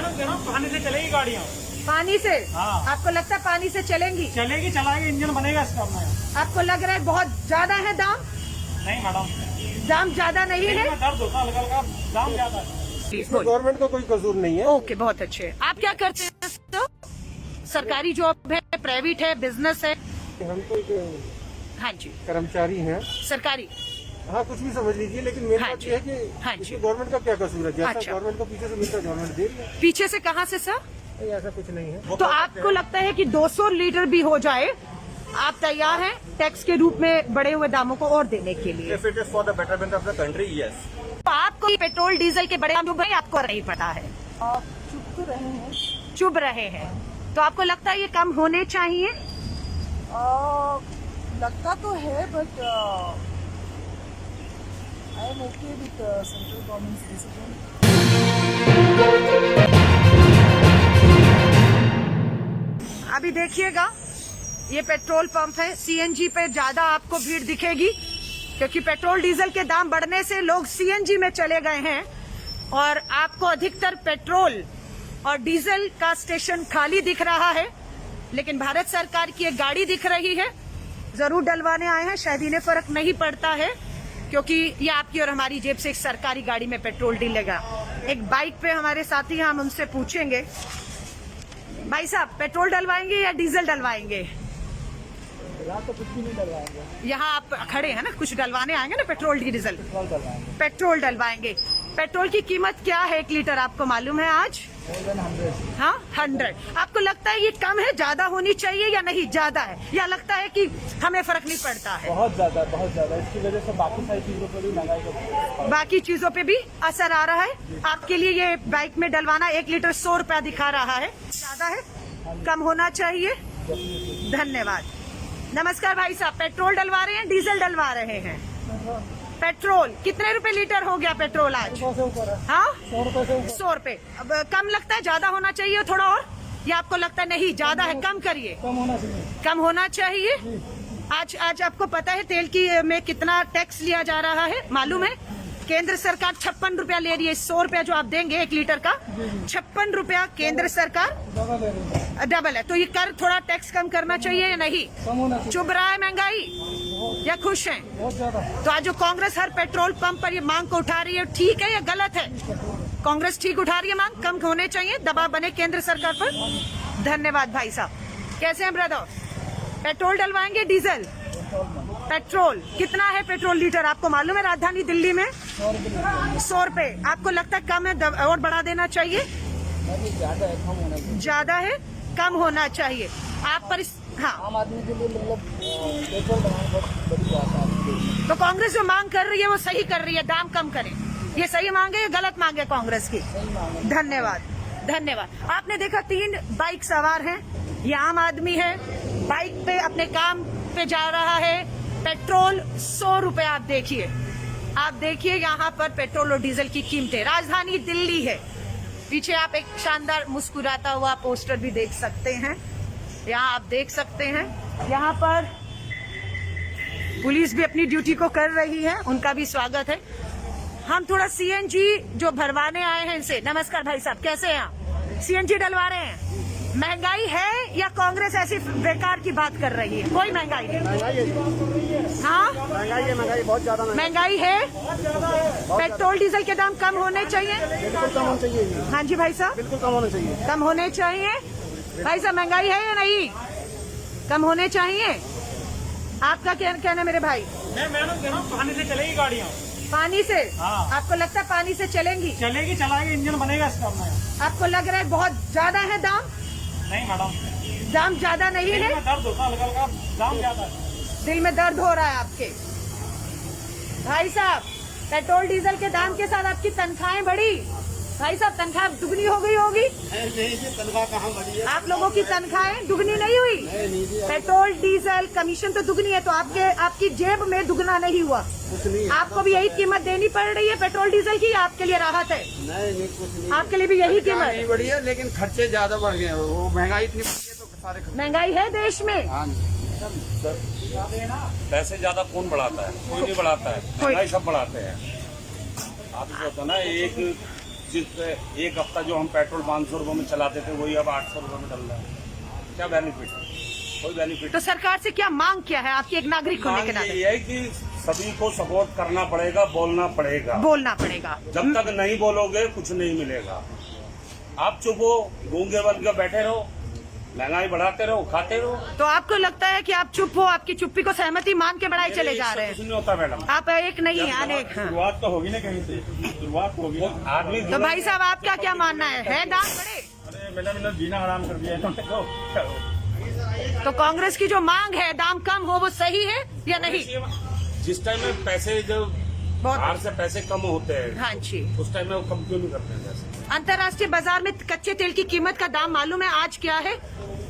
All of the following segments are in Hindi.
मैडम कह रहा हूँ पानी से चलेगी गाड़ियाँ। पानी से? हाँ। आपको लगता है पानी से चलेंगी? चलेगी, चलाएगी, इंजन बनेगा इसका अपना। आपको लग रहा है बहुत ज्यादा है दाम? नहीं मैडम, दाम ज्यादा नहीं है? दर्द होता हल्का हल्का, दाम ज्यादा है। गवर्नमेंट का कोई कसूर नहीं है। ओके, बहुत अच्छे। आप क्या करते हैं? तो सरकारी जॉब है, प्राइवेट है, बिजनेस है? हम तो एक हाँ जी, कर्मचारी हैं। सरकारी। हाँ, कुछ भी समझ लीजिए, लेकिन मेन हाँ बात जी, ये है कि हाँ जी। इसमें गवर्नमेंट का क्या कसूर है? जैसा अच्छा। गवर्नमेंट को पीछे से मिलता है गवर्नमेंट दे रही है। पीछे से कहाँ से सर? नहीं, ऐसा कुछ नहीं है। तो आपको लगता है कि 200 लीटर भी हो जाए, आप तैयार हैं टैक्स के रूप में बढ़े हुए दामों को और देने के लिए? If it is for the betterment of the country, yes. तो आपको पेट्रोल डीजल के बड़े दाम भाई आपको नहीं पता है? आप चुप तो रहे हैं। चुभ रहे हैं, तो आपको लगता है ये कम होने चाहिए? लगता तो है, but I M okay with central government decision. अभी देखिएगा, ये पेट्रोल पंप है, सीएनजी पे ज्यादा आपको भीड़ दिखेगी क्योंकि पेट्रोल डीजल के दाम बढ़ने से लोग सीएनजी में चले गए हैं और आपको अधिकतर पेट्रोल और डीजल का स्टेशन खाली दिख रहा है। लेकिन भारत सरकार की एक गाड़ी दिख रही है, जरूर डलवाने आए हैं, शायद इन्हें फर्क नहीं पड़ता है क्योंकि ये आपकी और हमारी जेब से एक सरकारी गाड़ी में पेट्रोल डलेगा। एक बाइक पे हमारे साथी हैं, हम उनसे पूछेंगे, भाई साहब पेट्रोल डलवाएंगे या डीजल डलवाएंगे? यहाँ तो कुछ भी नहीं डलवाएंगे। यहाँ आप खड़े हैं ना, कुछ डलवाने आएंगे ना पेट्रोल डीजल? पेट्रोल डलवाएंगे। पेट्रोल की कीमत क्या है 1 लीटर आपको मालूम है आज? 100। हाँ, 100। आपको लगता है ये कम है, ज्यादा होनी चाहिए या नहीं ज्यादा है, या लगता है कि हमें फर्क नहीं पड़ता है? बहुत ज्यादा, बहुत ज्यादा। इसकी वजह से बाकी सारी चीजों पर भी महंगाई का बाकी चीजों पे भी असर आ रहा है। आपके लिए ये बाइक में डलवाना 1 लीटर 100 रुपया दिखा रहा है, ज्यादा है, कम होना चाहिए। धन्यवाद। नमस्कार भाई साहब, पेट्रोल डलवा रहे हैं डीजल डलवा रहे हैं? पेट्रोल कितने रुपए लीटर हो गया पेट्रोल आज? हाँ, 100 रुपए। अब कम लगता है, ज्यादा होना चाहिए थोड़ा और, या आपको लगता है नहीं ज्यादा है, कम करिए? कम होना चाहिए। आज आपको पता है तेल की में कितना टैक्स लिया जा रहा है मालूम है? केंद्र सरकार 56 रुपया ले रही है। 100 रुपया जो आप देंगे 1 लीटर का, 56 रुपया केंद्र सरकार डबल है। तो ये कर थोड़ा टैक्स कम करना चाहिए या नहीं? चुभ रहा है महंगाई या खुश हैं? तो आज जो कांग्रेस हर पेट्रोल पंप पर ये मांग को उठा रही है, ठीक है या गलत है? कांग्रेस ठीक उठा रही है मांग, कम होने चाहिए, दबाव बने केंद्र सरकार पर। धन्यवाद भाई साहब। कैसे हैं ब्रदर? पेट्रोल डलवाएंगे डीजल? पेट्रोल कितना है पेट्रोल लीटर आपको मालूम है राजधानी दिल्ली में? 100 रुपए। आपको लगता है कम है, और बढ़ा देना चाहिए? ज्यादा है, कम होना चाहिए। आप पर हाँ, आम आदमी के लिए मतलब पेट्रोल बनाना बहुत बड़ी बात है। तो कांग्रेस जो मांग कर रही है वो सही कर रही है, दाम कम करें। ये सही मांगे या गलत मांगे कांग्रेस की? धन्यवाद, धन्यवाद। आपने देखा 3 बाइक सवार हैं, ये आम आदमी है, बाइक पे अपने काम पे जा रहा है। पेट्रोल 100 रुपए। आप देखिए यहाँ पर पेट्रोल और डीजल की कीमतें। राजधानी दिल्ली है, पीछे आप एक शानदार मुस्कुराता हुआ पोस्टर भी देख सकते हैं। यहाँ आप देख सकते हैं, यहाँ पर पुलिस भी अपनी ड्यूटी को कर रही है, उनका भी स्वागत है। हम थोड़ा सीएनजी जो भरवाने आए हैं इनसे। नमस्कार भाई साहब, कैसे हैं आप? सीएनजी डलवा रहे हैं? महंगाई है या कांग्रेस ऐसी बेकार की बात कर रही है? कोई महंगाई नहीं। हाँ, महंगाई बहुत ज्यादा। महंगाई है। पेट्रोल डीजल के दाम कम होने चाहिए? बिल्कुल कम होना चाहिए। हाँ जी भाई साहब, बिल्कुल कम होना चाहिए। कम होने चाहिए। भाई साहब महंगाई है या नहीं? कम होने चाहिए। आपका क्या कहना मेरे भाई? मैं मैडम कह रहा हूँ पानी से चलेगी गाड़ियाँ। पानी से? हाँ। आपको लगता है पानी से चलेंगी? चलेगी, चलाएगी, इंजन बनेगा इसका अपना। आपको लग रहा है बहुत ज्यादा है दाम? नहीं मैडम, दाम ज्यादा नहीं है? दर्द होता हल्का हल्का, दाम ज्यादा है। दिल में दर्द हो रहा है आपके? भाई साहब, पेट्रोल डीजल के दाम के साथ आपकी तनख्वाहें बढ़ी? भाई साहब तनख्वाह दुगनी हो गई होगी? तनख्वाह कहाँ बढ़ी है? आप लोगों की तनख्वाहें दुगनी नहीं हुई? पेट्रोल डीजल कमीशन तो दुगनी है, तो आपकी जेब में दुगना नहीं हुआ। आपको भी यही कीमत देनी पड़ रही है पेट्रोल डीजल की? आपके लिए राहत है? नहीं, कुछ नहीं। आपके लिए भी यही कीमत? नहीं बढ़ी है, लेकिन खर्चे ज्यादा बढ़ गए हैं। वो महंगाई इतनी बढ़ी है तो सारे महंगाई है देश में? पैसे ज्यादा कौन बढ़ाता है? कोई नहीं बढ़ाता है, महंगाई सब बढ़ाते हैं। आप जो होता ना, एक जिस एक हफ्ता जो हम पेट्रोल 500 रुपये में चलाते थे वही अब 800 रुपये में डल रहा है। क्या बेनिफिट है? कोई बेनिफिट तो सरकार से क्या मांग क्या है आपकी एक नागरिक होने के नहीं। नाते? ये है कि सभी को सपोर्ट करना पड़ेगा, बोलना पड़ेगा। बोलना पड़ेगा। जब तक नहीं बोलोगे कुछ नहीं मिलेगा। आप चुप हो, गूंगे बन के बैठे रहो, महंगाई बढ़ाते रहो, खाते रहो। तो आपको लगता है कि आप चुप हो, आपकी चुप्पी को सहमति मान के बढ़ाई चले जा रहे कुछ हैं? नहीं होता मैडम। आप एक नहीं है अनेक। हाँ। शुरुआत तो होगी ना कहीं से, शुरुआत तो होगी ना। आदमी तो भाई साहब आपका क्या मानना है दाम बढ़े? अरे मैडम जीना हराम कर दिया इन्होंने तो। तो कांग्रेस की जो मांग है दाम कम हो वो सही है या नहीं? जिस टाइम में पैसे जब बहुत बाहर से पैसे कम होते हैं हाँ जी। उस टाइम में वो कम क्यों नहीं करते हैं पैसे? अंतर्राष्ट्रीय बाजार में कच्चे तेल की कीमत का दाम मालूम है आज क्या है?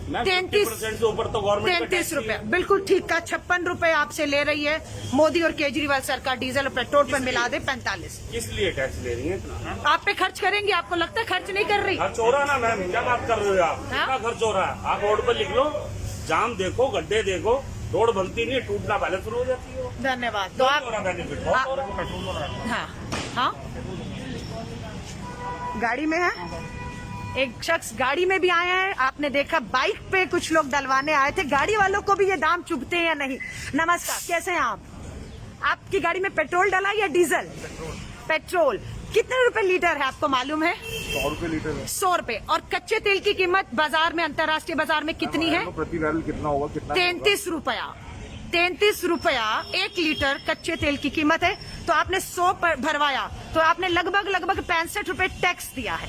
33 से ऊपर तो गवर्नमेंट 33 रुपए। बिल्कुल ठीक का 56 रुपए आपसे ले रही है मोदी और केजरीवाल सरकार। डीजल और पेट्रोल पे मिला दे 45। किस लिए टैक्स ले रही है इतना? आप पे खर्च करेंगी? आपको लगता है खर्च नहीं कर रही? खर्च हो रहा ना मैम, क्या बात कर रहे हो आप? हाँ? कितना खर्च हो रहा है? आप रोड पर लिख लो, जाम देखो, गड्ढे देखो, रोड बनती नहीं, टूटना पहले शुरू हो जाती है। धन्यवाद। तो आप बेनिफिट हाँ। बहुत हो रहा है, पेट्रोल हो रहा है। हाँ हाँ गाड़ी में है एक शख्स, गाड़ी में भी आए हैं। आपने देखा बाइक पे कुछ लोग डलवाने आए थे। गाड़ी वालों को भी ये दाम चुभते हैं या नहीं? नमस्कार, कैसे हैं आप? आपकी गाड़ी में पेट्रोल डला या डीजल? पेट्रोल। कितने रुपए लीटर है आपको मालूम है? 100 रुपए लीटर है। 100 रुपए। और कच्चे तेल की कीमत बाजार में, अंतर्राष्ट्रीय बाजार में कितनी है? प्रति बैरल कितना होगा? कितना? 33 रुपया। 33 रुपया 1 लीटर कच्चे तेल की कीमत है। तो आपने 100 पर भरवाया तो आपने लगभग 65 रुपए टैक्स दिया है।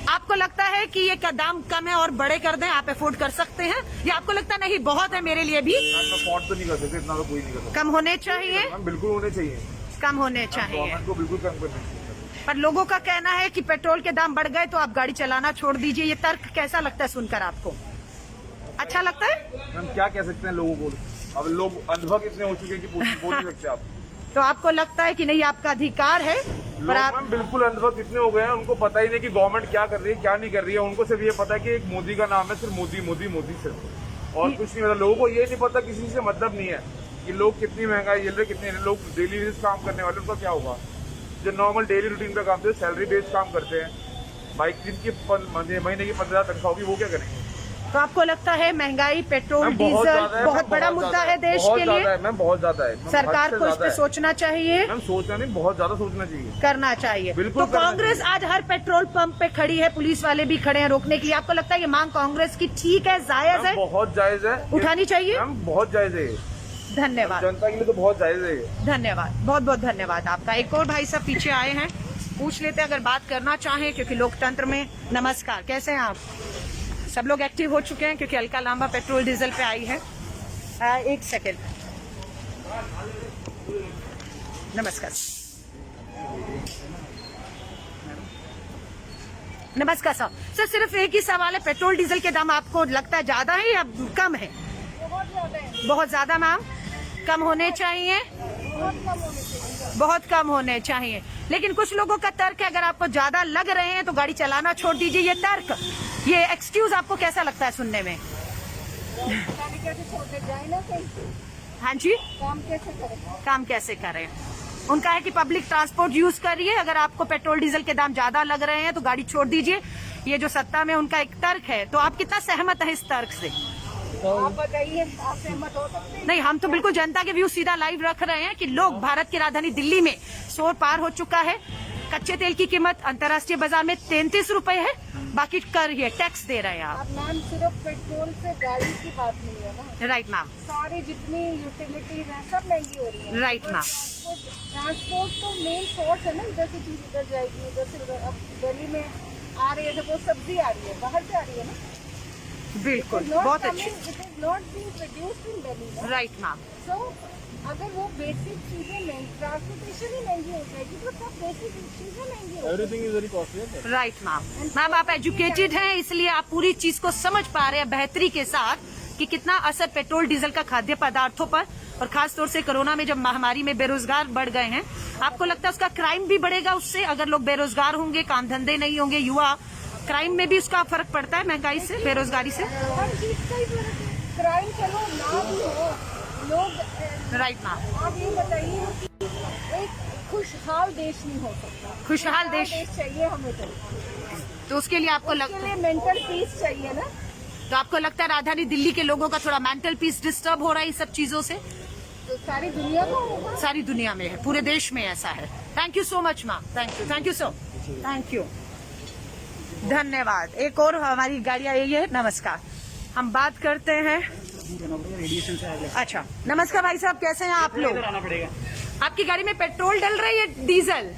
आपको लगता है कि ये का दाम कम है और बड़े कर दें, आप अफोर्ड कर सकते हैं, या आपको लगता नहीं बहुत है मेरे लिए भी? मैं अफोर्ड तो नहीं कर सकते, इतना तो कोई नहीं कर सकता। कम होने चाहिए? मैम बिल्कुल होने चाहिए, कम होने चाहिए। गवर्नमेंट को बिल्कुल कम करना चाहिए। पर लोगों का कहना है कि पेट्रोल के दाम बढ़ गए तो आप गाड़ी चलाना छोड़ दीजिए। ये तर्क कैसा लगता है सुनकर आपको? अच्छा लगता है? मैम क्या कह सकते हैं लोगों को? अब लोग अनुभव इतने हो चुके हैं कि बोल नहीं सकते आप। तो आपको लगता है कि नहीं आपका अधिकार है? पर आप मैम बिल्कुल अनुभव इतने हो गए हैं, उनको पता ही नहीं कि गवर्नमेंट क्या कर रही है क्या नहीं कर रही है। उनको सिर्फ ये पता है कि एक मोदी का नाम है, सिर्फ मोदी मोदी मोदी सिर्फ, और कुछ नहीं पता। लोगों को ये नहीं पता, किसी से मतलब नहीं है कि लोग कितनी महंगाई झेल रहे, कितने लोग डेली बेस काम करने वाले, उनका क्या होगा? जो नॉर्मल डेली रूटीन का काम करते हैं, सैलरी बेस्ड काम करते हैं, बाइक जिनकी महीने की 15,000 तनख्वाह होगी, वो क्या करेंगे? तो आपको लगता है महंगाई, पेट्रोल, मैम, बहुत डीजल ज्यादा है, बहुत मैम, बड़ा बहुत मुद्दा ज्यादा है देश बहुत के ज्यादा लिए? है मैम, बहुत ज्यादा है मैम, सरकार हद से को इस ज्यादा पे है। सोचना चाहिए, मैम सोचना नहीं, बहुत ज्यादा सोचना चाहिए, करना चाहिए। बिल्कुल तो करना कांग्रेस आज हर पेट्रोल पंप पे खड़ी है, पुलिस वाले भी खड़े हैं रोकने के लिए। आपको लगता है ये मांग कांग्रेस की ठीक है, जायज है, मैम, बहुत जायज है, उठानी चाहिए? मैम बहुत जायज है, धन्यवाद, जनता के लिए तो बहुत जायज है ये। धन्यवाद, बहुत बहुत धन्यवाद आपका। एक और भाई साहब पीछे आए हैं, पूछ लेते हैं अगर बात करना चाहें, क्योंकि लोकतंत्र में। नमस्कार, कैसे हैं आप? सब लोग एक्टिव हो चुके हैं क्योंकि अलका लांबा पेट्रोल डीजल पे आई है। एक सेकेंड, नमस्कार, नमस्कार साहब। सर सिर्फ एक ही सवाल है, पेट्रोल डीजल के दाम आपको लगता है ज्यादा है या कम है? बहुत ज्यादा मैम, कम होने चाहिए, बहुत कम होने चाहिए। लेकिन कुछ लोगों का तर्क है अगर आपको ज्यादा लग रहे हैं तो गाड़ी चलाना छोड़ दीजिए। ये तर्क, ये एक्सक्यूज आपको कैसा लगता है सुनने में? हाँ जी, काम कैसे करें? उनका है कि पब्लिक ट्रांसपोर्ट यूज करिए, अगर आपको पेट्रोल डीजल के दाम ज्यादा लग रहे हैं तो गाड़ी छोड़ दीजिए। ये जो सत्ता में उनका एक तर्क है, तो आप कितना सहमत है इस तर्क से? आप बताइए, आप सहमत हो सकते हैं? नहीं, हम तो बिल्कुल जनता के व्यू सीधा लाइव रख रहे हैं कि लोग, भारत की राजधानी दिल्ली में 100 पार हो चुका है। कच्चे तेल की कीमत अंतर्राष्ट्रीय बाजार में 33 रुपए है, बाकी कर ये टैक्स दे रहे हैं आप। अब मैम सिर्फ पेट्रोल से गाड़ी की बात नहीं है ना, राइट मैम, सारी जितनी यूटिलिटीज हैं सब महंगी हो रही है। Right ma'am. ट्रांसपोर्ट तो मेन सोर्स है ना, इधर से चीज उधर जाएगी, उधर से उधर। अब दिल्ली में आ रही है तो वो सब्जी आ रही है, बाहर से आ रही है ना, बिल्कुल, बहुत अच्छे, it is not being produced in Delhi. Right ma'am. So अगर वो बेसिक चीजें महंगी, ट्रांसपोर्टेशन ही महंगी हो जाएगी तो सब बेसिक चीजें महंगी हो जाएगी। Right ma'am. मैम आप एजुकेटेड हैं, इसलिए आप पूरी चीज को समझ पा रहे हैं बेहतरी के साथ कि कितना असर पेट्रोल डीजल का खाद्य पदार्थों पर, और खास तौर से कोरोना में जब महामारी में बेरोजगार बढ़ गए हैं, आपको लगता है उसका क्राइम भी बढ़ेगा उससे? अगर लोग बेरोजगार होंगे, काम धंधे नहीं होंगे, युवा, क्राइम में भी उसका फर्क पड़ता है महंगाई से, बेरोजगारी से? हर चीज का ही फर्क है। क्राइम चलो ना भी हो, लोग राइट मैम। आप ये बताइए कि एक खुशहाल देश नहीं हो सकता। खुशहाल देश चाहिए हमें तो उसके लिए आपको उसके लिए मेंटल पीस चाहिए ना। तो आपको लगता है राजधानी दिल्ली के लोगों का थोड़ा मेंटल पीस डिस्टर्ब हो रहा है इस सब चीजों से? तो सारी दुनिया को होगा। सारी दुनिया में है, पूरे देश में ऐसा है। Thank you so much ma'am, thank you so, thank you, धन्यवाद। एक और हमारी गाड़ियां यही है। नमस्कार, हम बात करते हैं। अच्छा, नमस्कार भाई साहब, कैसे हैं आप लोग? आपकी गाड़ी में पेट्रोल डल रही है डीजल?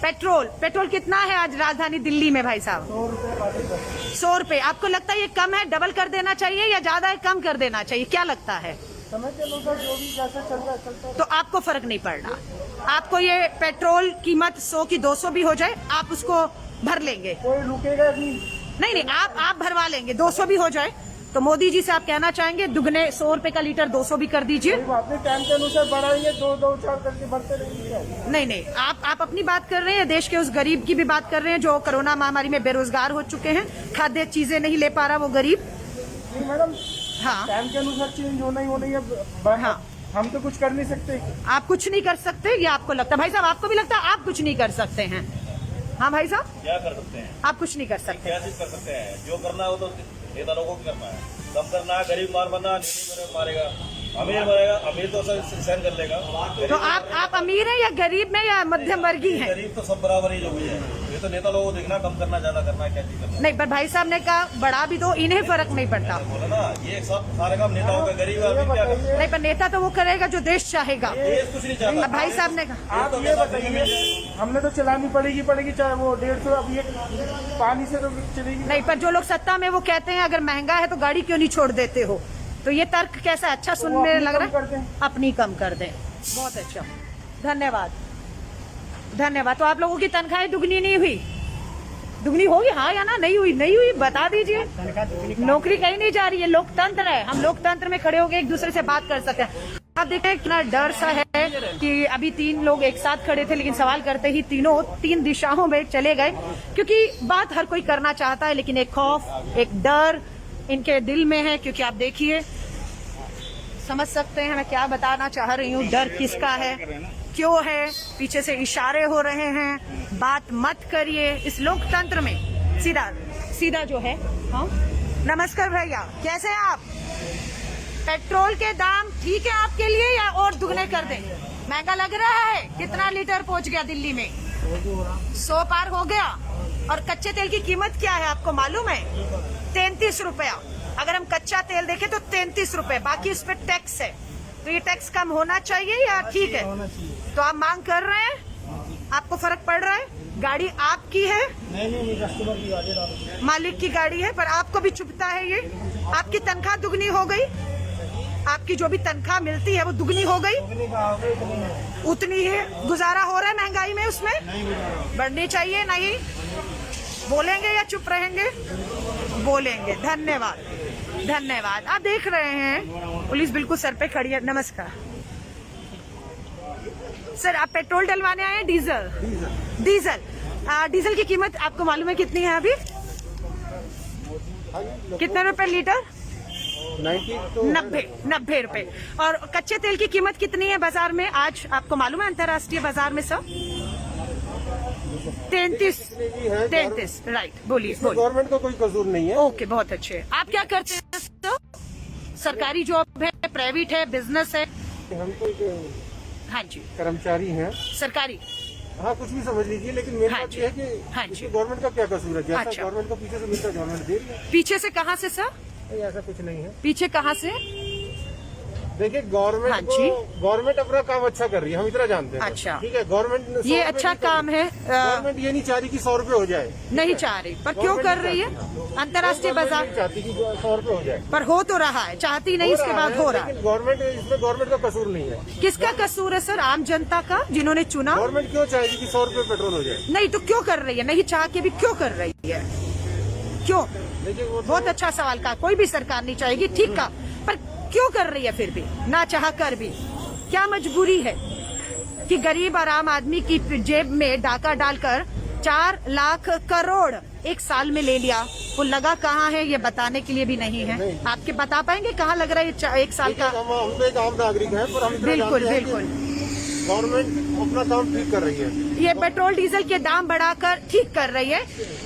पेट्रोल कितना है आज राजधानी दिल्ली में भाई साहब? 100 रुपए। आपको लगता है ये कम है, डबल कर देना चाहिए या ज्यादा है, कम कर देना चाहिए, क्या लगता है? समय के अनुसार जो भी जैसा चलता तो आपको फर्क नहीं पड़ना, आपको ये पेट्रोल कीमत 100 की 200 भी हो जाए आप उसको भर लेंगे? कोई रुकेगा नहीं, आप भरवा लेंगे, 200 भी हो जाए तो मोदी जी से आप कहना चाहेंगे दुगने 100 रुपए का लीटर 200 भी कर दीजिए। अपने टाइम के अनुसार बढ़ाएंगे, 2-4 करके बढ़ते रहेंगे। नहीं, आप अपनी बात कर रहे हैं, देश के उस गरीब की भी बात कर रहे हैं जो कोरोना महामारी में बेरोजगार हो चुके हैं, खाद्य चीजें नहीं ले पा रहा वो गरीब। नहीं मैडम, हाँ, टाइम के अनुसार चेंज होना ही है। हाँ, हम तो कुछ कर नहीं सकते। आप कुछ नहीं कर सकते ये आपको लगता है? भाई साहब आपको भी लगता है आप कुछ नहीं कर सकते हैं? हाँ भाई साहब, क्या कर सकते हैं? आप कुछ नहीं कर सकते। क्या चीज कर सकते हैं? जो करना हो तो नेता लोगों को करना है, कम करना है, गरीब मारना, नहीं मारेगा, अमीर मरेगा, अमीर तो सहन कर लेगा। तो आप अमीर हैं या गरीब में या मध्यम वर्गीय हैं? गरीब तो सब बराबर ही जो भी है, ये तो नेता लोगों को देखना, कम करना, ज्यादा करना, क्या चीज करना। नहीं, पर भाई साहब ने कहा बढ़ा भी दो, इन्हें फर्क नहीं पड़ता। बोला ना, ये सब सारे काम नेताओं का, गरीब आदमी क्या करता है? नहीं, पर नेता तो वो करेगा जो देश चाहेगा। देश कुछ नहीं चाहता। अब भाई साहब ने कहा आप ये बताइए, हमने तो चलानी पड़ेगी चाहे वो 150, अब ये पानी से तो चलेगी नहीं, पर जो लोग सत्ता में वो कहते हैं अगर महंगा है तो गाड़ी क्यों नहीं छोड़ देते हो, तो ये तर्क कैसा अच्छा सुनने लग रहा है? अपनी कम कर दें, बहुत अच्छा, धन्यवाद। तो आप लोगों की तनख्वाहें दुगनी नहीं हुई? दुगनी होगी हाँ या ना? नहीं हुई बता दीजिए। नौकरी कहीं नहीं जा रही है, लोकतंत्र है, हम लोकतंत्र में खड़े होकर एक दूसरे से बात कर सकते हैं। आप देखें कितना डर सा है कि अभी 3 लोग एक साथ खड़े थे लेकिन सवाल करते ही तीनों 3 दिशाओं में चले गए, क्योंकि बात हर कोई करना चाहता है लेकिन एक खौफ, एक डर इनके दिल में है। क्योंकि आप देखिए, समझ सकते हैं मैं क्या बताना चाह रही हूँ, डर किसका है, क्यों है, पीछे से इशारे हो रहे हैं, बात मत करिए इस लोकतंत्र में, सीधा जो है। हाँ, नमस्कार भैया, कैसे हैं आप? पेट्रोल के दाम ठीक है आपके लिए या और दुगने कर दें? महंगा लग रहा है? कितना लीटर पहुंच गया दिल्ली में? 100 पार हो गया। और कच्चे तेल की कीमत क्या है आपको मालूम है? 33 रुपया। अगर हम कच्चा तेल देखें तो 33 रुपए, बाकी उस पर टैक्स है। तो ये टैक्स कम होना चाहिए या ठीक है? तो आप मांग कर रहे हैं, आपको फर्क पड़ रहा है? गाड़ी आपकी है? नहीं, कस्टमर की गाड़ी, मालिक की गाड़ी है, पर आपको भी चुभता है ये? आपकी तनख्वाह दुगनी हो गई, आपकी जो भी तनख्वाह मिलती है वो दुगनी हो गई, उतनी ही गुजारा हो रहा है महंगाई में, उसमें बढ़नी चाहिए नहीं? बोलेंगे या चुप रहेंगे? बोलेंगे। धन्यवाद। आप देख रहे हैं पुलिस बिल्कुल सर पे खड़ी है। नमस्कार सर, आप पेट्रोल डलवाने आए हैं? डीजल की कीमत आपको मालूम है कितनी है अभी? कितने रुपए लीटर? 90 रुपए। और कच्चे तेल की कीमत कितनी है बाजार में आज आपको मालूम है? अंतर्राष्ट्रीय बाजार में सब 33। राइट, बोलिए। गवर्नमेंट का कोई कसूर नहीं है। ओके, बहुत अच्छे। आप क्या करते हैं? सरकारी जॉब है, प्राइवेट है, बिजनेस है? हम तो हाँ जी, कर्मचारी हैं। सरकारी? हाँ, कुछ भी समझ लीजिए, लेकिन मेरी हाँ बात जी, यह है कि हाँ जी, गवर्नमेंट का क्या कसूर है? जैसा अच्छा, गवर्नमेंट को पीछे से मिलता है गवर्नमेंट दे रही है। पीछे से कहाँ से सर? नहीं, ऐसा कुछ नहीं है। पीछे कहाँ से? देखिए, हाँ गवर्नमेंट अपना काम अच्छा कर रही है, हम इतना जानते हैं। अच्छा, ठीक है, गवर्नमेंट ये अच्छा काम है। गवर्नमेंट ये नहीं चाह रही कि 100 रुपए हो जाए, नहीं चाह रही, पर क्यों कर रही है? अंतर्राष्ट्रीय बाजार चाहती कि 100 रुपए हो जाए, पर हो तो रहा है, चाहती नहीं, इसके बाद हो रहा है। गवर्नमेंट का कसूर नहीं है। किसका कसूर है सर? आम जनता का, जिन्होंने चुना। गवर्नमेंट क्यों चाहेगी कि 100 रुपए पेट्रोल हो जाए? नहीं तो क्यों कर रही है? नहीं चाह के भी क्यों कर रही है? क्यों? देखिए, बहुत अच्छा सवाल का, कोई भी सरकार नहीं चाहेगी, ठीक का, पर क्यों कर रही है फिर भी, ना चाह कर भी? क्या मजबूरी है कि गरीब और आम आदमी की जेब में डाका डालकर 4 लाख करोड़ एक साल में ले लिया? वो लगा कहाँ है ये बताने के लिए भी नहीं है। आपके बता पाएंगे कहाँ लग रहा है एक साल का? हम तो एक आम नागरिक हैं, पर हम इतना बिल्कुल जानते हैं बिल्कुल। गवर्नमेंट अपना काम ठीक कर रही है। ये पेट्रोल डीजल के दाम बढ़ाकर ठीक कर रही है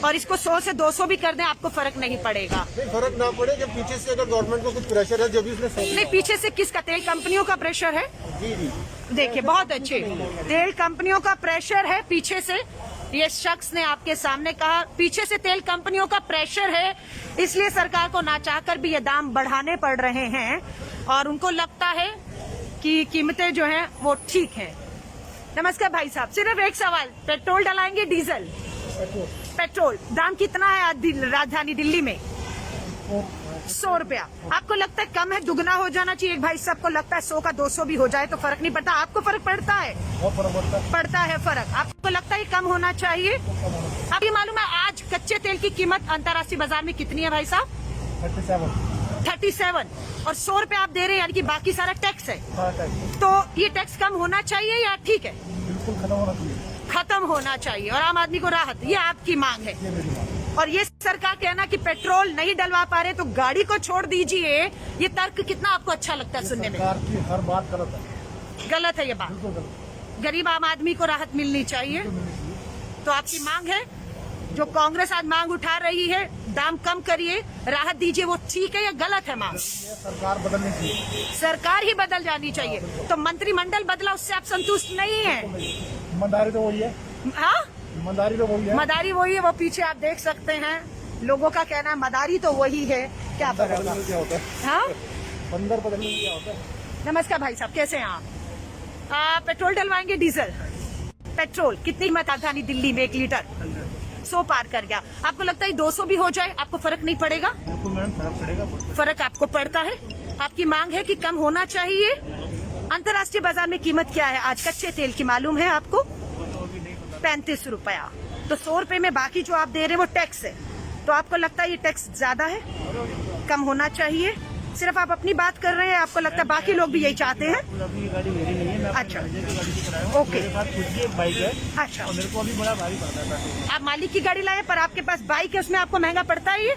और इसको 100 से 200 भी कर दें आपको फर्क नहीं पड़ेगा। नहीं फर्क ना पड़े जब पीछे से अगर गवर्नमेंट को कुछ प्रेशर है, जो भी उसने नहीं, पीछे से किसका? तेल कंपनियों का प्रेशर है। जी जी देखिए बहुत अच्छे, तेल कंपनियों का प्रेशर है पीछे से। ये शख्स ने आपके सामने कहा पीछे से तेल कंपनियों का प्रेशर है, इसलिए सरकार को ना चाहकर भी ये दाम बढ़ाने पड़ रहे हैं और उनको लगता है कि कीमतें जो हैं वो ठीक हैं। नमस्कार भाई साहब, सिर्फ एक सवाल, पेट्रोल डलाएंगे डीजल? पेट्रोल दाम कितना है आज राजधानी दिल्ली में? 100 रुपया। आपको लगता है कम है, दुगना हो जाना चाहिए? एक भाई साहब को लगता है 100 का 200 भी हो जाए तो फर्क नहीं पड़ता। आपको फर्क पड़ता है? पड़ता है फर्क। आपको लगता है कम होना चाहिए? अब ये मालूम है आज कच्चे तेल की कीमत अंतर्राष्ट्रीय बाजार में कितनी है भाई साहब? 37 और 100 रुपए आप दे रहे हैं, यानी कि बाकी सारा टैक्स है। तो ये टैक्स कम होना चाहिए या ठीक है? बिल्कुल खत्म होना चाहिए। खत्म होना चाहिए और आम आदमी को राहत, ये आपकी मांग है। और ये सरकार कहना कि पेट्रोल नहीं डलवा पा रहे तो गाड़ी को छोड़ दीजिए, ये तर्क कितना आपको अच्छा लगता है सुनने में? सरकार की हर बात गलत है। गलत है ये बात। गरीब आम आदमी को राहत मिलनी चाहिए। तो आपकी मांग है, जो कांग्रेस आज मांग उठा रही है, दाम कम करिए, राहत दीजिए, वो ठीक है या गलत है मांग? सरकार बदलनी चाहिए। सरकार ही बदल जानी चाहिए। तो मंत्रिमंडल बदला, उससे आप संतुष्ट नहीं है? ईमानदारी तो वही है। हाँ, ईमानदारी तो वही है। मदारी वही है, वो पीछे आप देख सकते हैं। लोगों का कहना है मदारी तो वही है, क्या फर्क बदलने में क्या होता है? हाँ, बंदर बदलने में क्या होता है? नमस्कार भाई साहब, कैसे हैं आप? पेट्रोल डलवाएंगे डीजल? पेट्रोल कितनी कीमत राजधानी दिल्ली में 1 लीटर? 100 पार कर गया। आपको लगता है 200 भी हो जाए आपको फर्क नहीं पड़ेगा? बिल्कुल मैडम फर्क पड़ेगा। फर्क आपको पड़ता है। आपकी मांग है कि कम होना चाहिए। अंतर्राष्ट्रीय बाजार में कीमत क्या है आज कच्चे तेल की, मालूम है आपको? 35 रुपया। तो 100 रुपए में बाकी जो आप दे रहे हैं वो टैक्स है। तो आपको लगता है ये टैक्स ज्यादा है, कम होना चाहिए? सिर्फ आप अपनी बात कर रहे हैं, आपको लगता है बाकी लोग भी यही चाहते हैं? अभी गाड़ी मेरी नहीं है, मैं अच्छा, गाड़ी से कराया। ओके। मेरे पास खुद की एक बाइक है अच्छा, और मेरे को अभी बड़ा भारी पड़ता है पेट्रोल। आप मालिक की गाड़ी लाए पर आपके पास बाइक है, उसमें आपको महंगा पड़ता है। ये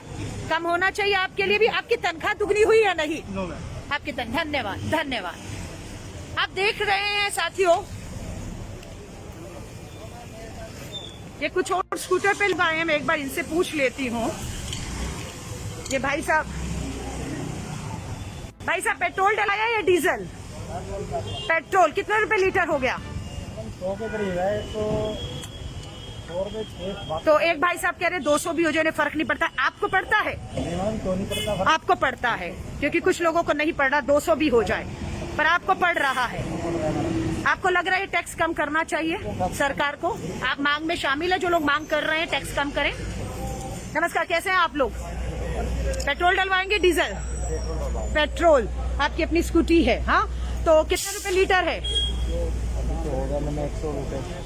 कम होना चाहिए आपके लिए भी। आपकी तनख्वाह दुगनी हुई या नहीं? No ma'am. आपकी धन्यवाद धन्यवाद। आप देख रहे हैं साथियों, ये कुछ और स्कूटर पे आए हैं, मैं एक बार इनसे पूछ लेती हूँ। ये भाई साहब पेट्रोल डलाया या डीजल? पेट्रोल कितने रुपए लीटर हो गया? 100 के करीब है तो 100 रुपए 6 तो एक भाई साहब कह रहे 200 भी हो जाए फर्क नहीं पड़ता। आपको पड़ता है? मैम क्यों नहीं पड़ता? आपको पड़ता है, क्योंकि कुछ लोगों को नहीं पड़ रहा 200 भी हो जाए, पर आपको पड़ रहा है। आपको लग रहा है टैक्स कम करना चाहिए सरकार को? आप मांग में शामिल है? जो लोग मांग कर रहे हैं टैक्स कम करें। नमस्कार, कैसे हैं आप लोग? पेट्रोल डलवाएंगे डीजल? पेट्रोल। आपकी अपनी स्कूटी है? हाँ, तो कितने रुपए लीटर है?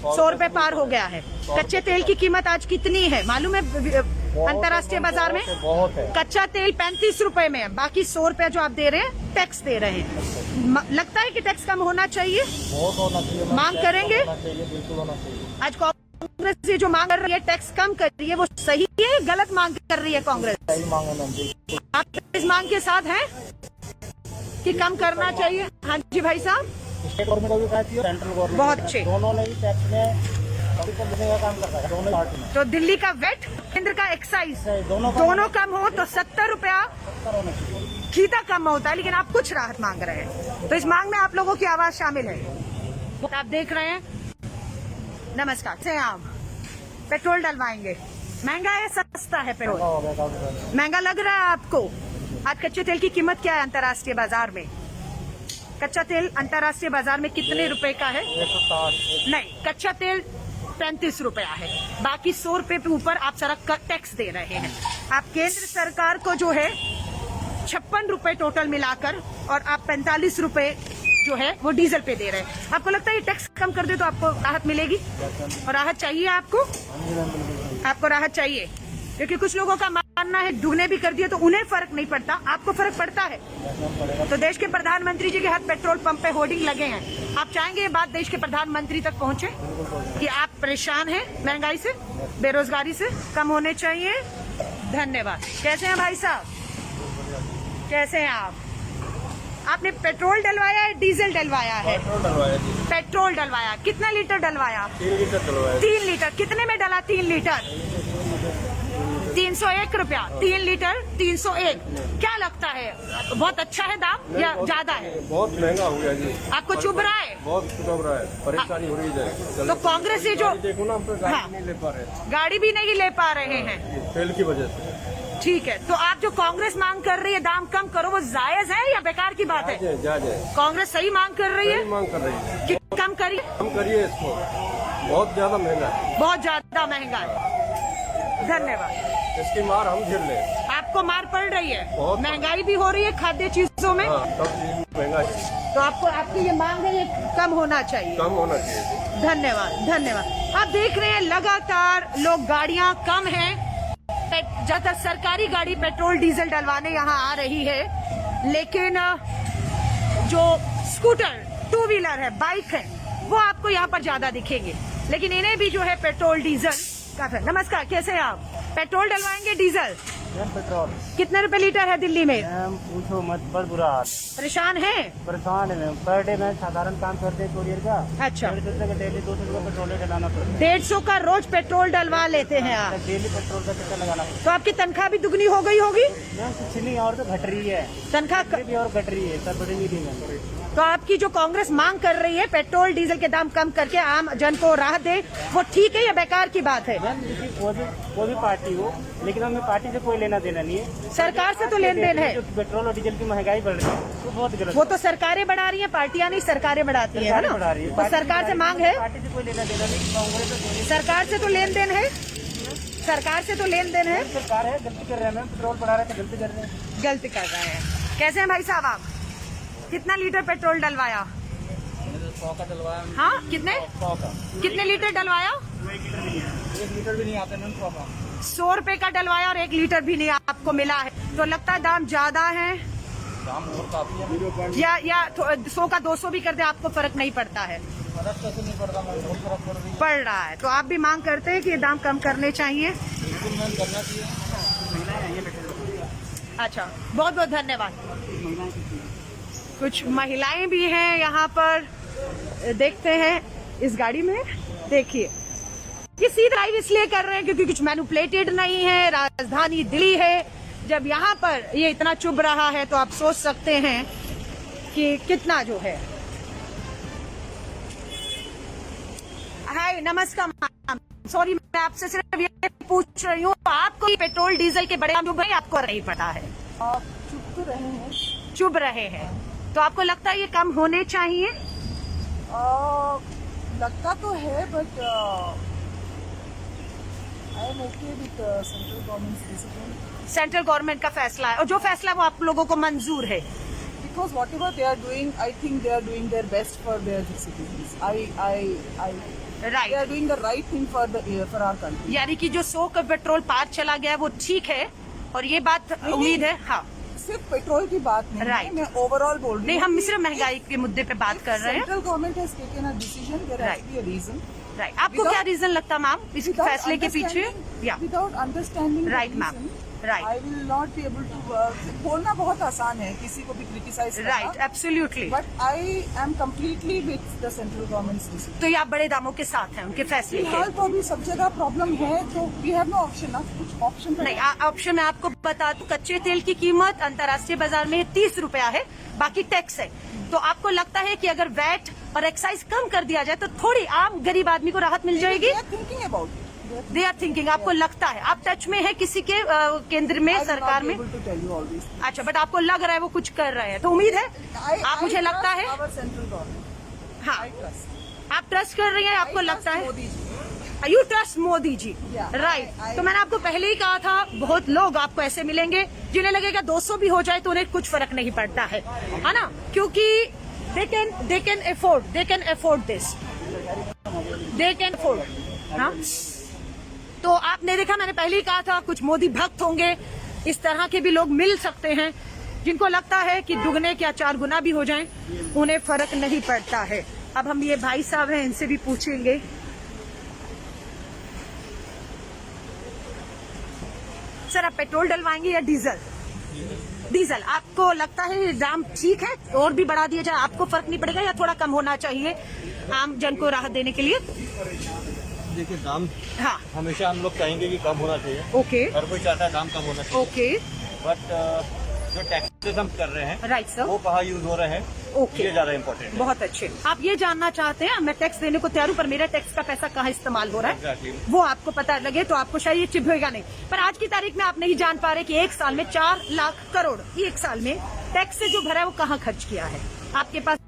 100 रुपए पार हो गया है। कच्चे तेल की कीमत आज कितनी है मालूम है अंतर्राष्ट्रीय बाजार में? बहुत है। कच्चा तेल 35 रुपए में है, बाकी 100 रुपए जो आप दे रहे हैं टैक्स दे रहे हैं। लगता है कि टैक्स कम होना चाहिए? बहुत होना चाहिए। मांग करेंगे? बिल्कुल होना चाहिए। आज कांग्रेस ये जो मांग कर रही है टैक्स कम कर रही है, वो सही है गलत मांग कर रही है कांग्रेस? सही मांग है मैम। आप इस मांग के साथ हैं कि कम करना चाहिए? हाँ जी भाई साहब, स्टेट गवर्नमेंट भी कहती है, सेंट्रल गवर्नमेंट बहुत अच्छे। दोनों ने ही टैक्स में कभी कम देने का काम कर रहा है, दोनों पार्टी में। तो दिल्ली का वेट, केंद्र का एक्साइज, दोनों कम हो तो 70 रुपया फीता कम होता है, लेकिन आप कुछ राहत मांग रहे हैं। तो इस मांग में आप लोगों की आवाज शामिल है। आप देख रहे हैं। नमस्कार, से आप पेट्रोल डलवाएंगे? महंगा है सस्ता है पेट्रोल? महंगा लग रहा है आपको? आज कच्चे तेल की कीमत क्या है अंतर्राष्ट्रीय बाजार में? कच्चा तेल अंतर्राष्ट्रीय बाजार में कितने रुपए का है? 160। नहीं, कच्चा तेल 35 रुपया है, बाकी 100 रुपए के ऊपर आप सड़क का टैक्स दे रहे हैं। आप केंद्र सरकार को जो है 56 रुपए टोटल मिलाकर, और आप 45 रुपए जो है वो डीजल पे दे रहे हैं। आपको लगता है ये टैक्स कम कर दे तो आपको राहत मिलेगी? और राहत चाहिए आपको? आपको राहत चाहिए, क्योंकि कुछ लोगों का मानना है दुगने भी कर दिए तो उन्हें फर्क नहीं पड़ता, आपको फर्क पड़ता है। तो देश के प्रधानमंत्री जी के हर पेट्रोल पंप पे होर्डिंग लगे हैं। आप चाहेंगे ये बात देश के प्रधानमंत्री तक पहुंचे कि आप परेशान हैं महंगाई से, बेरोजगारी से, कम होने चाहिए? धन्यवाद। कैसे हैं भाई साहब, कैसे हैं आप? आपने पेट्रोल डलवाया है, डीजल डलवाया है? पेट्रोल डलवाया जी, पेट्रोल डलवाया। कितना लीटर डलवाया? 3 लीटर डलवाया। 3 लीटर। कितने में डला 3 लीटर? 301 रुपया। 3 लीटर 301। क्या लगता है, बहुत अच्छा है दाम या ज्यादा है? बहुत महंगा हो गया जी, आपको चुभ रहा है? बहुत चुभ रहा है, परेशानी हो रही है। तो कांग्रेस ये जो देखो ना, हम तो हाँ। गाड़ी नहीं ले पा रहे, गाड़ी भी नहीं ले पा रहे हैं, तेल की वजह से। ठीक है, तो आप जो कांग्रेस मांग कर रही है दाम कम करो, वो जायज है या बेकार की बात है? जायज कांग्रेस सही मांग कर रही है मांग कर रही है, कि कम करिए? कम करिए इसको, बहुत ज्यादा महंगा है, बहुत ज्यादा महंगा है। धन्यवाद। इसकी मार हम झेल ले। आपको मार पड़ रही है, बहुत। महंगाई भी हो रही है खाद्य चीजों में, हाँ, सब चीज महंगा है, तो आपको आपकी ये मांग है, ये कम होना चाहिए। कम होना चाहिए। धन्यवाद, धन्यवाद। आप देख रहे हैं लगातार लोग, गाड़ियां कम हैं, ज्यादातर सरकारी गाड़ी पेट्रोल डीजल डलवाने यहाँ आ रही है, लेकिन जो स्कूटर, 2 व्हीलर है, बाइक है, वो आपको यहाँ पर ज्यादा दिखेंगे, लेकिन इन्हें भी जो है पेट्रोल डीजल काफी। नमस्कार, कैसे हैं आप? पेट्रोल डलवाएंगे डीजल? पेट्रोल कितने रुपए लीटर है दिल्ली में? पूछो मत, बड़ बुरा हाल। परेशान है? परेशान है मैम, पर डे मैं साधारण काम करते हैं कोरियर का। अच्छा, 150 का डेली 200 रुपये पेट्रोल डलाना पड़ता 150 का रोज पेट्रोल डलवा लेते हैं आप, है, डेली पेट्रोल का चक्कर लगाना पड़ता तो आपकी तनख्वाह भी दुगनी हो गई होगी? है मैम। कुछ नहीं, और तो घट रही है, तनख्वाह भी और घट रही है, सब बढ़ेगी नहीं मैम। तो आपकी जो कांग्रेस मांग कर रही है पेट्रोल डीजल के दाम कम करके आम जन को राहत दे, वो ठीक है या बेकार की बात है? मैम देखिए, वो भी पार्टी हो, लेकिन हमें पार्टी से कोई लेना देना नहीं है। सरकार से तो लेन देन है। जो पेट्रोल और डीजल की महंगाई बढ़ रही है वो बहुत गलत वो तो सरकारें बढ़ा रही हैं, पार्टियां नहीं, सरकारें बढ़ाती है सरकारें ना? बढ़ा रही है। तो सरकार से मांग है, पार्टी से कोई लेना देना नहीं, कांग्रेस तो सरकार से तो लेन देन है, सरकार से तो लेन देन है। सरकार है, गलती कर रहे हैं मैम, पेट्रोल बढ़ा रहे थे, गलती कर रहे हैं। गलती कर रहे हैं। कैसे हैं भाई साहब आप? कितना लीटर पेट्रोल डलवाया? 100 का डलवाया। हाँ, कितने 100 का, कितने लीटर डलवाया? 1 लीटर भी नहीं आता मैम। 100 रुपए का डलवाया और 1 लीटर भी नहीं आपको मिला है, तो लगता है दाम ज्यादा है। दाम बहुत काफी है, या 100 का 200 भी कर दे आपको फर्क नहीं पड़ता है? फर्क कैसे नहीं पड़ता मैम, बहुत फर्क पड़ रही है। पड़ रहा है, तो आप भी मांग करते हैं कि ये दाम कम करने चाहिए? बिल्कुल मैम, करना चाहिए। अच्छा, बहुत बहुत धन्यवाद। कुछ महिलाएं भी हैं यहाँ पर, देखते हैं इस गाड़ी में। देखिए, ये सीधा ड्राइव इसलिए कर रहे हैं क्योंकि कुछ मैनिपुलेटेड नहीं है, राजधानी दिल्ली है। जब यहाँ पर ये इतना चुभ रहा है तो आप सोच सकते हैं कि कितना जो है। हाय, नमस्कार मैम, सॉरी मैं आपसे सिर्फ ये पूछ रही हूँ, आपको पेट्रोल डीजल के बड़े दाम आपको नहीं पता है? आप चुप तो रहे हैं। चुभ रहे हैं, तो आपको लगता है ये कम होने चाहिए? लगता तो है, but I M okay with central government decision, central government का फैसला है, और जो फैसला वो आप लोगों को मंजूर है? Because whatever they are doing, I think they are doing their best for their citizens. I they are right, doing the right thing for our country. यानी कि जो 100 का पेट्रोल पार चला गया वो ठीक है, और ये बात उम्मीद है। हाँ, सिर्फ पेट्रोल की बात नहीं Right. है, मैं ओवरऑल बोल रही नहीं, हूँ। हम सिर्फ महंगाई के मुद्दे पे बात कर रहे हैं। Central government has taken a decision, there has Right. To be a reason. Right, आपको क्या रीजन लगता मैम इस फैसले के पीछे? या without understanding Right, ma'am. Right. I will not be able to बोलना बहुत आसान है, किसी को भी criticise right, absolutely. But I am completely with the central government decision. तो ये आप बड़े दामों के साथ हैं उनके फैसले फिलहाल के? तो अभी सब जगह प्रॉब्लम है, तो वी हैव नो ऑप्शन ना, कुछ ऑप्शन नहीं, ऑप्शन मैं आपको बता दूं, कच्चे तेल की कीमत अंतर्राष्ट्रीय बाजार में 30 रुपया है, बाकी टैक्स है। तो आपको लगता है कि अगर वैट और एक्साइज कम कर दिया जाए तो थोड़ी आम गरीब आदमी को राहत मिल जाएगी? Thinking about it. They are thinking, आपको लगता है? आप टच में है किसी के केंद्र में, सरकार में? अच्छा, बट आपको लग रहा है वो कुछ कर रहे हैं, तो उम्मीद है आप, मुझे लगता है। सेंट्रल गवर्नमेंट, हाँ, आप ट्रस्ट कर रही हैं, आपको लगता है? Modi ji. You trust Modi ji? Yeah, right. I- तो मैंने आपको पहले ही कहा था, बहुत लोग आपको ऐसे मिलेंगे जिन्हें लगेगा 200 भी हो जाए तो उन्हें कुछ फर्क नहीं पड़ता है ना? क्योंकि they can afford this, they can afford. हाँ, तो आपने देखा, मैंने पहले ही कहा था, कुछ मोदी भक्त होंगे, इस तरह के भी लोग मिल सकते हैं जिनको लगता है कि दुगने क्या 4 गुना भी हो जाएं, उन्हें फर्क नहीं पड़ता है। अब हम ये भाई साहब हैं, इनसे भी पूछेंगे। सर, आप पेट्रोल डलवाएंगे या डीजल? डीजल आपको लगता है ये दाम ठीक है, और भी बढ़ा दिया जाए आपको फर्क नहीं पड़ेगा, या थोड़ा कम होना चाहिए आम जन को राहत देने के लिए? देखिए दाम हाँ, हमेशा हम लोग चाहेंगे कि कम होना चाहिए, ओके हर कोई चाहता है दाम कम होना चाहिए, ओके, बट जो टैक्सेस हम कर रहे हैं राइट सर, वो कहाँ यूज हो रहे हैं, ओके, ये ज्यादा इम्पोर्टेंट है। बहुत अच्छे। आप ये जानना चाहते हैं मैं टैक्स देने को तैयार हूँ, पर मेरा टैक्स का पैसा कहाँ इस्तेमाल हो रहा है, Exactly. वो आपको पता लगे तो आपको शायद ये चिभेगा नहीं। पर आज की तारीख में आप नहीं जान पा रहे कि एक साल में 4 लाख करोड़ एक साल में टैक्स से जो भरा है वो कहाँ खर्च किया है। आपके पास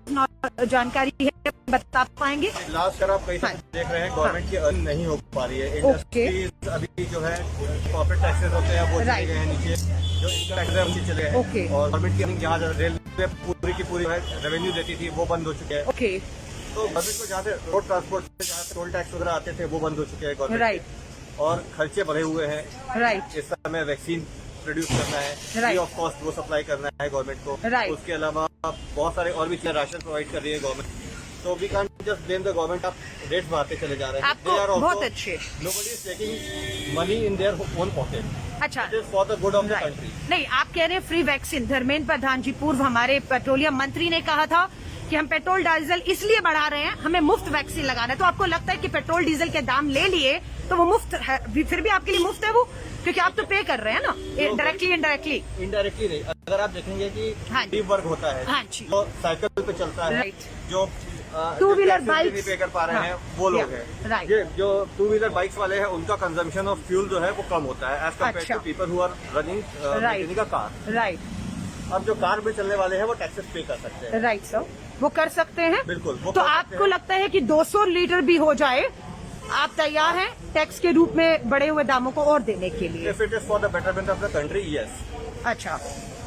जानकारी है, बता पाएंगे? लास्ट ईयर आप कई साल देख रहे हैं गवर्नमेंट की अर्निंग नहीं हो पा रही है, इंडस्ट्रीज अभी जो है कॉर्पोरेट टैक्सेस होते हैं वो चले गए हैं नीचे, जो इनकम टैक्स है वो चले गए हैं, और गवर्नमेंट की अर्निंग जहाँ रेलवे पूरी की पूरी रेवेन्यू देती थी वो बंद हो चुके हैं। ओके, तो गवर्नमेंट को जहाँ से रोड ट्रांसपोर्ट से जहाँ से टोल टैक्स वगैरह आते थे वो बंद हो चुके हैं गवर्नमेंट राइट, के, और खर्चे बढ़े हुए हैं, राइट, इस समय वैक्सीन प्रोड्यूस करना है, फ्री ऑफ कॉस्ट वो सप्लाई करना है गवर्नमेंट को, Right. उसके अलावा बहुत सारे और भी चीजें राशन प्रोवाइड कर रही है गवर्नमेंट, तो we can't just blame the government, आप रेट्स बढ़ाते चले जा रहे हैं, आपको बहुत अच्छे। Nobody is taking money in their own pocket, अच्छा, it is for the good of the Right. Country. नहीं, आप कह रहे हैं फ्री वैक्सीन। धर्मेंद्र प्रधान जी पूर्व हमारे पेट्रोलियम मंत्री ने कहा था कि हम पेट्रोल डीजल इसलिए बढ़ा रहे हैं, हमें मुफ्त वैक्सीन लगाना है। तो आपको लगता है कि पेट्रोल डीजल के दाम ले लिए तो वो मुफ्त है, फिर भी आपके लिए मुफ्त है वो, क्योंकि आप तो पे कर रहे हैं ना डायरेक्टली इनडायरेक्टली? इनडायरेक्टली नहीं, अगर आप देखेंगे कि हाँ जी। डीप वर्क होता है, हाँ जी। जो साइकिल पे चलता है, Right. जो टू व्हीलर taxes बाइक नहीं पे कर पा रहे हैं वो लोग हैं, राइट, ये जो टू व्हीलर बाइक्स वाले हैं उनका कंजम्पशन ऑफ फ्यूल जो है वो कम होता है एज कम्पेयर अच्छा। To people who are running का कार। राइट, अब जो कार में चलने वाले हैं वो टैक्सेस पे कर सकते हैं, राइट सर, वो कर सकते हैं बिल्कुल, वो तो कर सकते आपको हैं। लगता है कि 200 लीटर भी हो जाए आप तैयार हैं टैक्स के रूप में बढ़े हुए दामों को और देने के लिए? If it is for the betterment of the country, yes. अच्छा,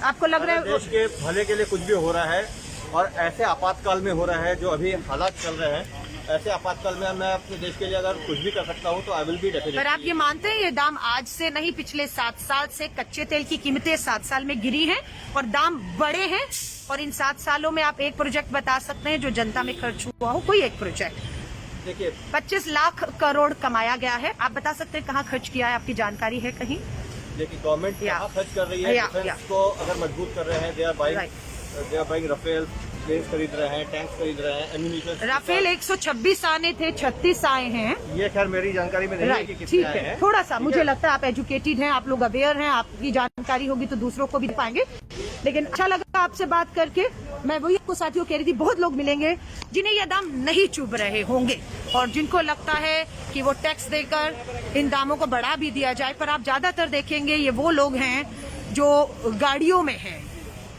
आपको लग रहा अगर है देश के भले के लिए कुछ भी हो रहा है और ऐसे आपातकाल में हो रहा है जो अभी हालात चल रहे हैं, ऐसे आपातकाल में मैं अपने देश के लिए अगर कुछ भी कर सकता हूँ तो आई विल बी डेफिनेटली। पर आप ये मानते हैं ये दाम आज से नहीं, पिछले 7 साल से कच्चे तेल की कीमतें 7 साल में गिरी हैं और दाम बढ़े हैं, और इन 7 सालों में आप एक प्रोजेक्ट बता सकते हैं जो जनता में खर्च हुआ हो? कोई एक प्रोजेक्ट? देखिए 25 लाख करोड़ कमाया गया है, आप बता सकते हैं कहाँ खर्च किया है? आपकी जानकारी है कहीं? देखिए गवर्नमेंट या। कहाँ खर्च कर रही है, या। डिफेंस को अगर मजबूत कर रहे हैं, they are buying Rafale planes खरीद रहे हैं, टैंक्स खरीद रहे हैं, एम्यूनिशन। राफेल 126 आने थे, 36 आए हैं। ये खैर मेरी जानकारी में नहीं है कि राइट, कितने ठीक आए है, हैं। थोड़ा सा ठीक मुझे है? लगता है आप एजुकेटेड हैं, आप लोग अवेयर हैं, आपकी जानकारी होगी तो दूसरों को भी दे पाएंगे। लेकिन अच्छा लगा आपसे बात करके। मैं वही आपको साथियों कह रही थी, बहुत लोग मिलेंगे जिन्हें ये दाम नहीं चुभ रहे होंगे और जिनको लगता है कि वो टैक्स देकर इन दामों को बढ़ा भी दिया जाए, पर आप ज्यादातर देखेंगे ये वो लोग हैं जो गाड़ियों में हैं,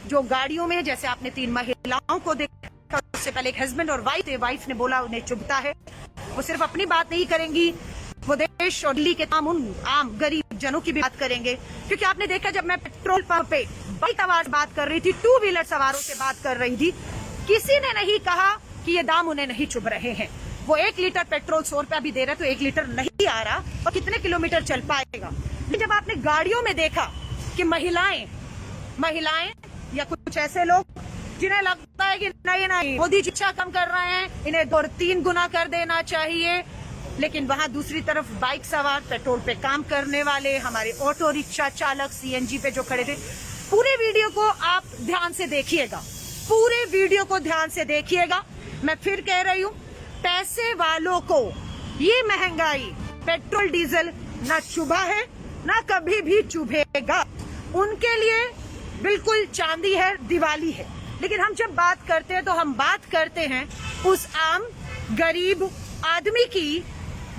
जो गाड़ियों में, जैसे आपने 3 महिलाओं को देखा, उससे पहले एक हस्बैंड और वाइफ ने बोला उन्हें चुभता है। वो सिर्फ अपनी बात नहीं करेंगी, वो देश और दिल्ली के तमाम उन आम गरीब जनों की भी बात करेंगे। क्योंकि आपने देखा जब मैं पेट्रोल पंप पे बाइक सवार से बात कर रही थी, 2 व्हीलर सवारों से बात कर रही थी, किसी ने नहीं कहा कि ये दाम उन्हें नहीं चुभ रहे हैं। वो 1 लीटर पेट्रोल 100 रुपया भी दे रहे तो 1 लीटर नहीं आ रहा और कितने किलोमीटर चल पाएगा। लेकिन जब आपने गाड़ियों में देखा कि महिलाएं या कुछ ऐसे लोग जिन्हें लगता है कि नहीं मोदी जी इच्छा कम कर रहे हैं, इन्हें 2-3 गुना कर देना चाहिए, लेकिन वहां दूसरी तरफ बाइक सवार, पेट्रोल पे काम करने वाले, हमारे ऑटो रिक्शा चालक, सीएनजी पे जो खड़े थे, पूरे वीडियो को आप ध्यान से देखिएगा, पूरे वीडियो को ध्यान से देखिएगा। मैं फिर कह रही हूँ, पैसे वालों को ये महंगाई पेट्रोल डीजल न चुभा है, न कभी भी चुभेगा। उनके लिए बिल्कुल चांदी है, दिवाली है। लेकिन हम जब बात करते हैं तो हम बात करते हैं उस आम गरीब आदमी की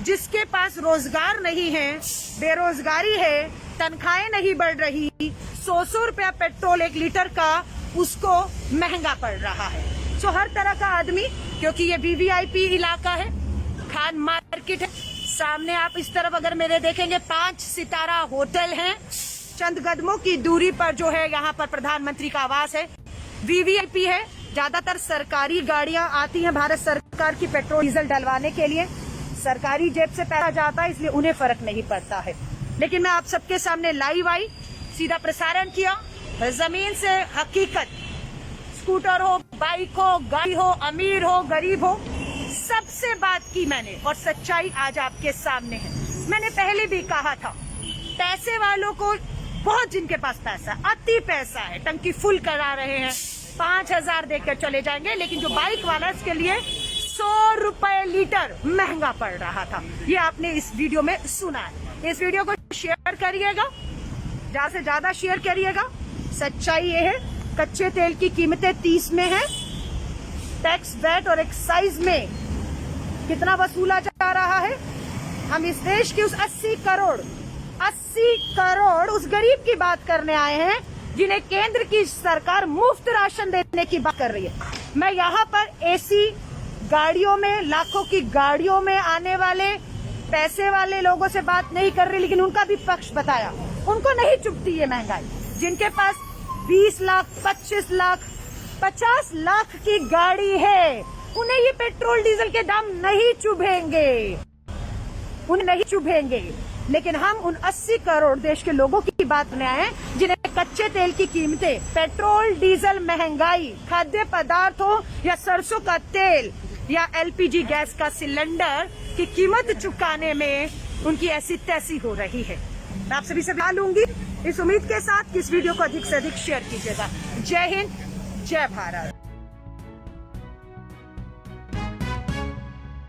जिसके पास रोजगार नहीं है, बेरोजगारी है, तनख्वाहें नहीं बढ़ रही, 100 रुपया पेट्रोल 1 लीटर का उसको महंगा पड़ रहा है। सो हर तरह का आदमी, क्योंकि ये वीवीआईपी इलाका है, खान मार्केट है, सामने आप इस तरफ अगर मेरे देखेंगे 5 सितारा होटल हैं, चंद कदमों की दूरी पर जो है यहाँ पर प्रधानमंत्री का आवास है, वीवीआईपी है। ज्यादातर सरकारी गाड़ियां आती हैं भारत सरकार की पेट्रोल डीजल डलवाने के लिए, सरकारी जेब से पैसा जाता है, इसलिए उन्हें फर्क नहीं पड़ता है। लेकिन मैं आप सबके सामने लाइव आई, सीधा प्रसारण किया, जमीन से हकीकत, स्कूटर हो, बाइक हो, गाड़ी हो, अमीर हो, गरीब हो, सबसे बात की मैंने और सच्चाई आज आपके सामने है। मैंने पहले भी कहा था, पैसे वालों को बहुत जिनके पास पैसा, अति पैसा है, टंकी फुल करा रहे हैं, 5,000 देकर चले जाएंगे। लेकिन जो बाइक वाला है उसके लिए 100 रुपए लीटर महंगा पड़ रहा था। ये आपने इस वीडियो में सुना है। इस वीडियो को शेयर करिएगा, ज्यादा से ज्यादा शेयर करिएगा। सच्चाई ये है, कच्चे तेल की कीमतें 30 में है, टैक्स, वैट और एक्साइज में कितना वसूला जा रहा है। हम इस देश की उस 80 करोड़ उस गरीब की बात करने आए हैं जिन्हें केंद्र की सरकार मुफ्त राशन देने की बात कर रही है। मैं यहाँ पर एसी गाड़ियों में, लाखों की गाड़ियों में आने वाले पैसे वाले लोगों से बात नहीं कर रही, लेकिन उनका भी पक्ष बताया। उनको नहीं चुभती ये महंगाई। जिनके पास 20 लाख, 25 लाख, 50 लाख की गाड़ी है, उन्हें ये पेट्रोल डीजल के दाम नहीं चुभेंगे, उन्हें नहीं चुभेंगे। लेकिन हम उन 80 करोड़ देश के लोगों की बात में आए जिन्हें कच्चे तेल की कीमतें, पेट्रोल डीजल महंगाई, खाद्य पदार्थ हो या सरसों का तेल या LPG गैस का सिलेंडर की कीमत चुकाने में उनकी ऐसी तैसी हो रही है। मैं आप सभी से सलाह लूंगी इस उम्मीद के साथ कि इस वीडियो को अधिक से अधिक शेयर कीजिएगा। जय हिंद, जय भारत।